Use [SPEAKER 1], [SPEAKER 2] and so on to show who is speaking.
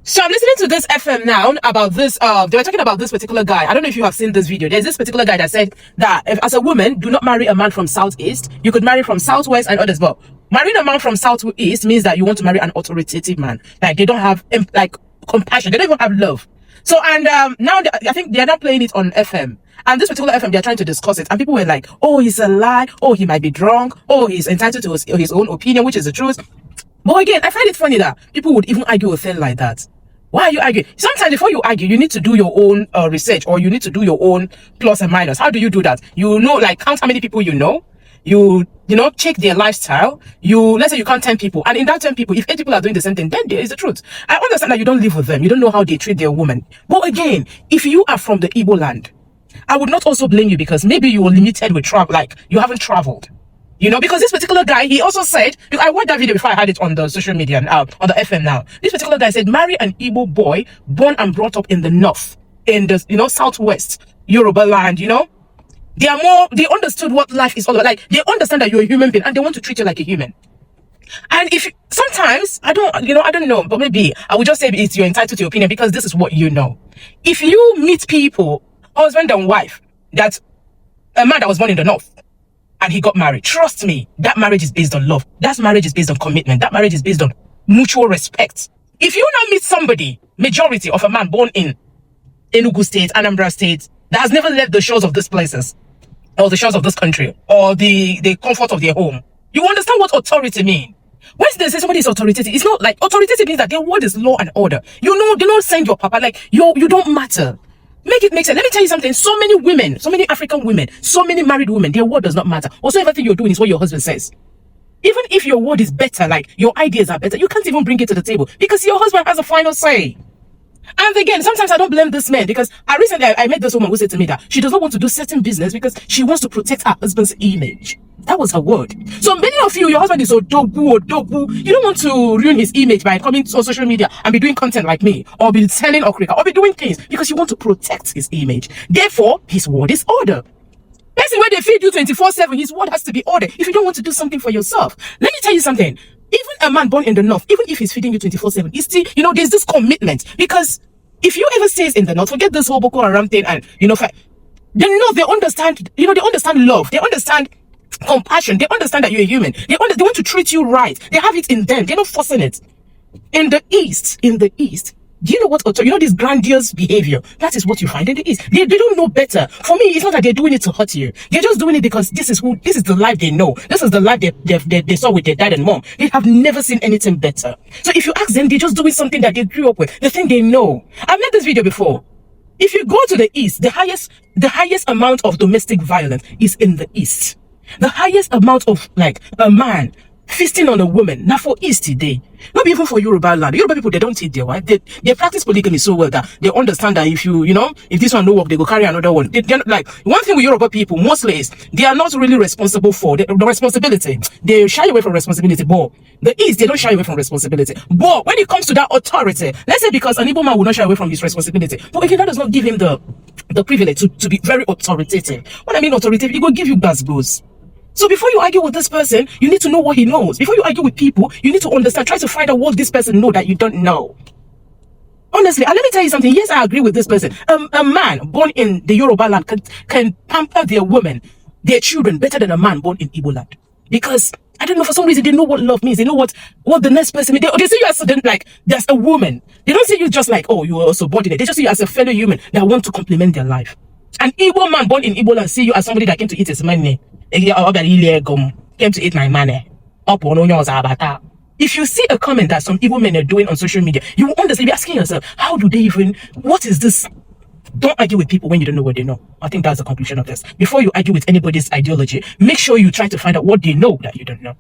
[SPEAKER 1] So I'm listening to this FM now about this, they were talking about this particular guy. I don't know if you have seen this video. There's this particular guy that said that if, as a woman, do not marry a man from Southeast. You could marry from Southwest and others, but marrying a man from Southeast means that you want to marry an authoritative man. Like, they don't have, like, compassion. They don't even have love. So, and now I think they're not playing it on FM. And this particular FM, they're trying to discuss it. And people were like, oh, he's a lie. Oh, he might be drunk. Oh, he's entitled to his own opinion, which is the truth. But again, I find it funny that people would even argue a thing like that. Why are you arguing? Sometimes before you argue, you need to do your own research, or you need to do your own plus and minus. How do you do that? You know, like, count how many people you know. You know, check their lifestyle. Let's say you count 10 people. And in that 10 people, if 8 people are doing the same thing, then there is the truth. I understand that you don't live with them. You don't know how they treat their woman. But again, if you are from the Igbo land, I would not also blame you, because maybe you were limited with travel, like you haven't traveled. You know, because this particular guy, he also said, I watched that video before I had it on the social media, on the FM now. This particular guy said, marry an Igbo boy born and brought up in the north, in the, you know, southwest, Yoruba land, you know. They understood what life is all about. Like, they understand that you're a human being and they want to treat you like a human. And if sometimes, I don't know, but maybe I would just say you're entitled to your opinion because this is what you know. If you meet people, husband and wife, that a man that was born in the north, and he got married, trust me, that marriage is based on love. That marriage is based on commitment. That marriage is based on mutual respect. If you now meet somebody, majority of a man born in Enugu State, Anambra State, that has never left the shores of these places, or the shores of this country, or the comfort of their home, you understand what authority means. When they say somebody is authoritative, it's not like authoritative means that their word is law and order. You know, they don't send your papa, like, you don't matter. Make it make sense. Let me tell you something. So many women, so many African women, so many married women, their word does not matter. Also, everything you're doing is what your husband says. Even if your word is better, like your ideas are better, you can't even bring it to the table because your husband has a final say. And again, sometimes I don't blame this man, because I met this woman who said to me that she does not want to do certain business because she wants to protect her husband's image. That was her word. So many of you, your husband is so dogu or dogu. You don't want to ruin his image by coming on social media and be doing content like me, or be selling okrika, or be doing things because you want to protect his image. Therefore, his word is order. That's the way they feed you 24/7. His word has to be order. If you don't want to do something for yourself, let me tell you something. Even a man born in the north, even if he's feeding you 24/7, he's still, you know, there's this commitment. Because if you ever stays in the north, forget this whole Boko Haram thing, and you know, the north, they understand, you know, they understand love, they understand compassion, they understand that you're a human, they want to treat you right, they have it in them, they're not forcing it. In the east, do you know what, you know, this grandiose behavior, that is what you find in the east. They don't know better. For me, it's not that they're doing it to hurt you. They're just doing it because this is the life they know. This is the life they saw with their dad and mom. They have never seen anything better. So if you ask them, they're just doing something that they grew up with, the thing they know. I've made this video before. If you go to the east, the highest amount of domestic violence is in the east. The highest amount of, like, a man feasting on a woman, not for East today, not even for Yoruba land. Yoruba people, they don't cheat their wife. They practice polygamy so well that they understand that if if this one don't work, they go carry another one. They're not, like, one thing with Yoruba people mostly is they are not really responsible for the responsibility. They shy away from responsibility. But the East, they don't shy away from responsibility. But when it comes to that authority, let's say because an Igbo man will not shy away from his responsibility, but again, that does not give him the privilege to be very authoritative. When I mean authoritative, it will give you buzz. So before you argue with this person, you need to know what he knows. Before you argue with people, you need to understand, try to find out what this person knows that you don't know. Honestly, and let me tell you something. Yes, I agree with this person. A man born in the Yoruba land can pamper their women, their children, better than a man born in Igbo land. Because, I don't know, for some reason, they know what love means. They know what the next person means. They see you as like, there's a woman. They don't see you just like, oh, you are a subordinate. They just see you as a fellow human that want to complement their life. An Igbo man born in Igbo land see you as somebody that came to eat his money. Came to eat my money. If you see a comment that some Igbo men are doing on social media, you will understand, be asking yourself, how do they even, what is this? Don't argue with people when you don't know what they know. I think that's the conclusion of this. Before you argue with anybody's ideology, make sure you try to find out what they know that you don't know.